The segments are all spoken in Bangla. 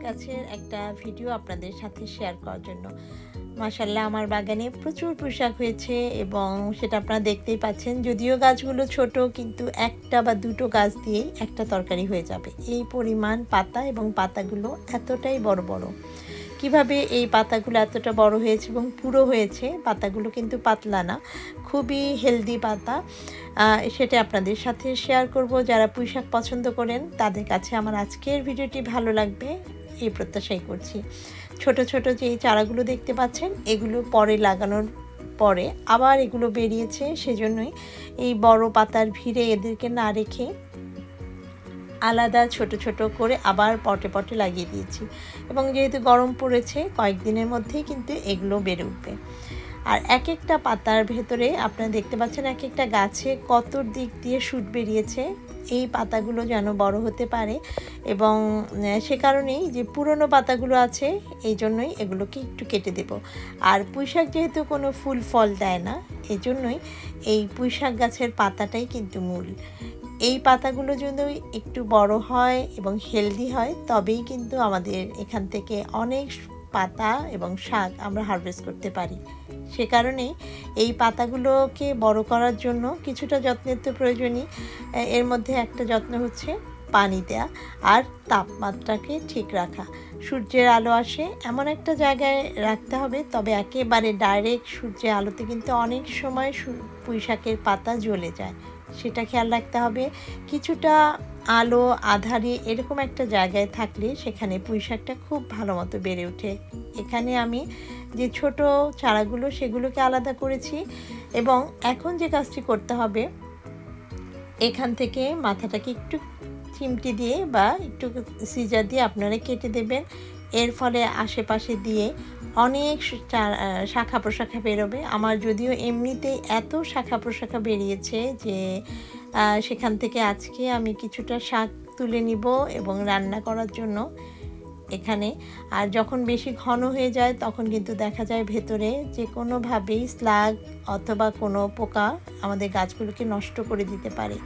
গাছের একটা ভিডিও আপনাদের সাথে শেয়ার করার জন্য। মাশাআল্লাহ আমার বাগানে প্রচুর পুঁইশাক হয়েছে এবং সেটা আপনারা দেখতেই পাচ্ছেন। যদিও গাছগুলো ছোট, কিন্তু একটা বা দুটো গাছ দিয়েই একটা তরকারি হয়ে যাবে, এই পরিমাণ পাতা, এবং পাতাগুলো এতটাই বড় বড়। কিভাবে এই পাতাগুলো এতটা বড় হয়েছে এবং পুরো হয়েছে, পাতাগুলো কিন্তু পাতলা না, খুবই হেলদি পাতা, সেটা আপনাদের সাথে শেয়ার করব। যারা পুঁইশাক পছন্দ করেন তাদের কাছে আমার আজকের ভিডিওটি ভালো লাগবে এই প্রত্যাশাই করছি। ছোট ছোট যে এই চারাগুলো দেখতে পাচ্ছেন, এগুলো পরে লাগানোর পরে আবার এগুলো বেরিয়েছে, সেজন্যই এই বড় পাতার ভিড়ে এদেরকে না রেখে আলাদা ছোট ছোট করে আবার পটে পটে লাগিয়ে দিয়েছি। এবং যেহেতু গরম পড়েছে, কয়েকদিনের মধ্যেই কিন্তু এগুলো বেড়ে উঠবে। আর এক একটা পাতার ভেতরে আপনারা দেখতে পাচ্ছেন এক একটা গাছে কত দিক দিয়ে শুট বেরিয়েছে, এই পাতাগুলো যেন বড় হতে পারে। এবং সে কারণেই যে পুরনো পাতাগুলো আছে, এই জন্যই এগুলোকে একটু কেটে দেব। আর পুঁইশাক যেহেতু কোনো ফুল ফল দেয় না, এই জন্যই এই পুঁইশাক গাছের পাতাটাই কিন্তু মূল। এই পাতাগুলো যদি একটু বড় হয় এবং হেলদি হয়, তবেই কিন্তু আমাদের এখান থেকে অনেক পাতা এবং শাক আমরা হারভেস্ট করতে পারি। সে কারণেই এই পাতাগুলোকে বড় করার জন্য কিছুটা যত্নের তো প্রয়োজনই। এর মধ্যে একটা যত্ন হচ্ছে পানি দেয়া আর তাপমাত্রাকে ঠিক রাখা। সূর্যের আলো আসে এমন একটা জায়গায় রাখতে হবে, তবে একেবারে ডাইরেক্ট সূর্যের আলোতে কিন্তু অনেক সময় পুঁইশাকের পাতা জ্বলে যায়, সেটা খেয়াল রাখতে হবে। কিছুটা আলো আঁধারে এরকম একটা জায়গায় থাকলে সেখানে পুঁইশাকটা খুব ভালো মতো বেড়ে ওঠে। এখানে আমি যে ছোট চারাগুলো সেগুলোকে আলাদা করেছি, এবং এখন যে কাজটি করতে হবে, এখান থেকে মাথাটাকে একটু চিমটি দিয়ে বা একটু সিজার দিয়ে আপনারা কেটে দেবেন। এর ফলে আশেপাশে দিয়ে অনেক শাখা প্রশাখা বেরোবে। আমার যদিও এমনিতেই এত শাখা প্রশাখা বেরিয়েছে যে সেখান থেকে আজকে আমি কিছুটা শাক তুলে নিব এবং রান্না করার জন্য এখানে। আর যখন বেশি ঘন হয়ে যায়, তখন কিন্তু দেখা যায় ভেতরে যে কোনোভাবেই স্লাগ অথবা কোনো পোকা আমাদের গাছগুলোকে নষ্ট করে দিতে পারে।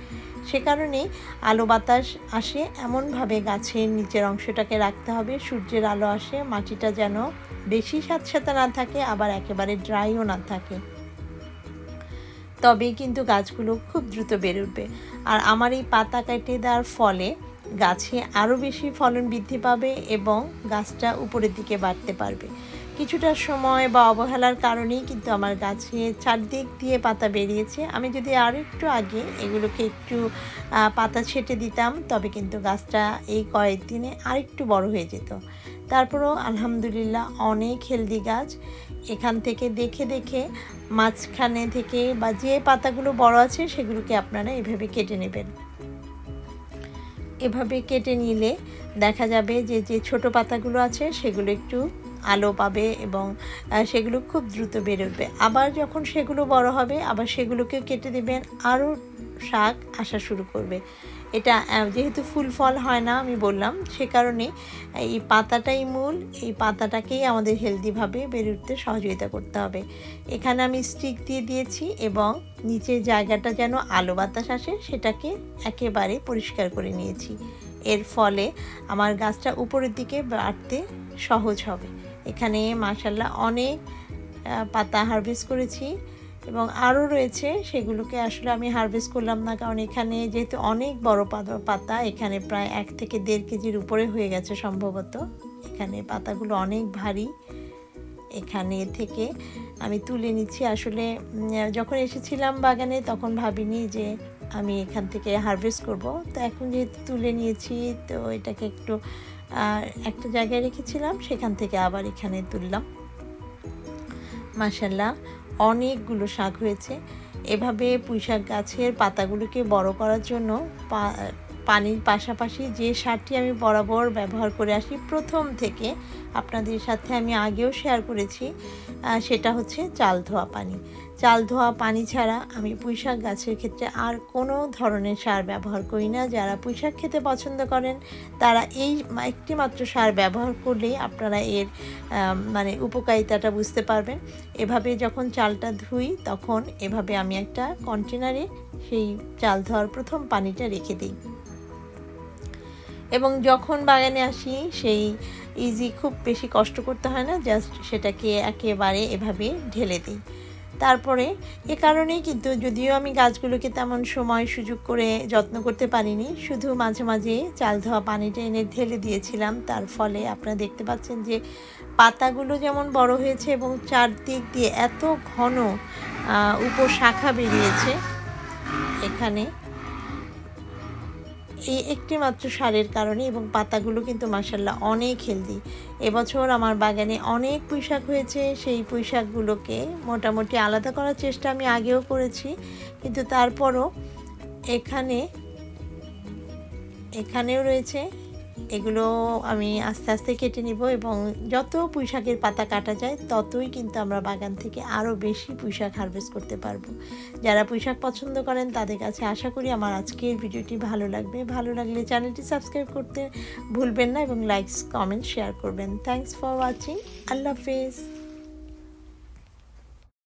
সে কারণেই আলো বাতাস আসে এমনভাবে গাছের নিচের অংশটাকে রাখতে হবে, সূর্যের আলো আসে, মাটিটা যেন বেশি স্যাঁতসেঁতে না থাকে, আবার একেবারে ড্রাইও না থাকে, তবেই কিন্তু গাছগুলো খুব দ্রুত বেড়ে উঠবে। আর আমার এই পাতা কেটে দেওয়ার ফলে গাছে আরও বেশি ফলন বৃদ্ধি পাবে এবং গাছটা উপরের দিকে বাড়তে পারবে। কিছুটা সময় বা অবহেলার কারণেই কিন্তু আমার গাছে চারদিক দিয়ে পাতা বেরিয়েছে। আমি যদি আরও একটু আগে এগুলোকে একটু পাতা ছেটে দিতাম, তবে কিন্তু গাছটা এই কয়েকদিনে আরেকটু বড় হয়ে যেত। তারপরেও আলহামদুলিল্লাহ অনেক হেলদি গাছ। এখান থেকে দেখে দেখে মাঝখানে থেকে বা যে পাতাগুলো বড় আছে সেগুলোকে আপনারা এভাবে কেটে নেবেন। এভাবে কেটে নিলে দেখা যাবে যে যে ছোট পাতাগুলো আছে সেগুলো একটু আলো পাবে এবং সেগুলো খুব দ্রুত বেড়ে উঠবে। আবার যখন সেগুলো বড় হবে, আবার সেগুলোকেও কেটে দেবেন, আরও শাক আসা শুরু করবে। এটা যেহেতু ফুল ফল হয় না, আমি বললাম, সে কারণে এই পাতাটাই মূল। এই পাতাটাকেই আমাদের হেলদিভাবে বেড়ে উঠতে সহযোগিতা করতে হবে। এখানে আমি স্টিক দিয়ে দিয়েছি এবং নিচের জায়গাটা যেন আলো বাতাস আসে সেটাকে একেবারে পরিষ্কার করে নিয়েছি। এর ফলে আমার গাছটা উপরের দিকে বাড়তে সহজ হবে। এখানে মাশাআল্লাহ অনেক পাতা হারভেস্ট করেছি এবং আরও রয়েছে, সেগুলোকে আসলে আমি হারভেস্ট করলাম না, কারণ এখানে যেহেতু অনেক বড় পাতা, এখানে প্রায় 1 থেকে 1.5 কেজির উপরে হয়ে গেছে সম্ভবত। এখানে পাতাগুলো অনেক ভারী, এখানে থেকে আমি তুলে নিচ্ছি। আসলে যখন এসেছিলাম বাগানে তখন ভাবিনি যে আমি এখান থেকে হারভেস্ট করব, তো এখন যেহেতু তুলে নিয়েছি, তো এটাকে একটু একটা জায়গায় রেখেছিলাম, সেখান থেকে আবার এখানে তুললাম। মাশাআল্লাহ অনেকগুলো শাক হয়েছে। এভাবে পুঁইশাক গাছের পাতাগুলোকে বড় করার জন্য পানির পাশাপাশি যে সারটি আমি বরাবর ব্যবহার করে আসি প্রথম থেকে, আপনাদের সাথে আমি আগেও শেয়ার করেছি, সেটা হচ্ছে চাল ধোয়া পানি। চাল ধোয়া পানি ছাড়া আমি পুঁইশাক গাছের ক্ষেত্রে আর কোনো ধরনের সার ব্যবহার করি না। যারা পুঁইশাক খেতে পছন্দ করেন তারা এই একটি মাত্র সার ব্যবহার করলেই আপনারা এর উপকারিতাটা বুঝতে পারবেন। এভাবে যখন চালটা ধুই, তখন এভাবে আমি একটা কন্টেনারে সেই চাল ধোয়ার প্রথম পানিটা রেখে দিই। এবং যখন বাগানে আসি সেই ইজি, খুব বেশি কষ্ট করতে হয় না, জাস্ট সেটাকে একেবারে এভাবে ঢেলে দিই। তারপরে এ কারণেই কিন্তু, যদিও আমি গাছগুলোকে তেমন সময় সুযোগ করে যত্ন করতে পারিনি, শুধু মাঝে মাঝে চাল ধোয়া পানিটা এনে ঢেলে দিয়েছিলাম। তার ফলে আপনারা দেখতে পাচ্ছেন যে পাতাগুলো যেমন বড় হয়েছে এবং চারদিক দিয়ে এত ঘন উপশাখা বেরিয়েছে। এখানে এই একটি মাত্র সারের কারণে, এবং পাতাগুলো কিন্তু মাশাআল্লাহ অনেক হেলদি। এবছর আমার বাগানে অনেক পুঁইশাক হয়েছে। সেই পুঁইশাকগুলোকে মোটামুটি আলাদা করার চেষ্টা আমি আগেও করেছি, কিন্তু তারপরও এখানেও রয়েছে। এগুলো আমি আস্তে আস্তে কেটে নিব, এবং যত পুঁইশাকের পাতা কাটা যায় ততই কিন্তু আমরা বাগান থেকে আরও বেশি পুঁইশাক হারভেস্ট করতে পারবো। যারা পুঁইশাক পছন্দ করেন তাদের কাছে আশা করি আমার আজকের ভিডিওটি ভালো লাগবে। ভালো লাগলে চ্যানেলটি সাবস্ক্রাইব করতে ভুলবেন না, এবং লাইকস, কমেন্ট, শেয়ার করবেন। Thanks for watching. আল্লাহ হাফেজ।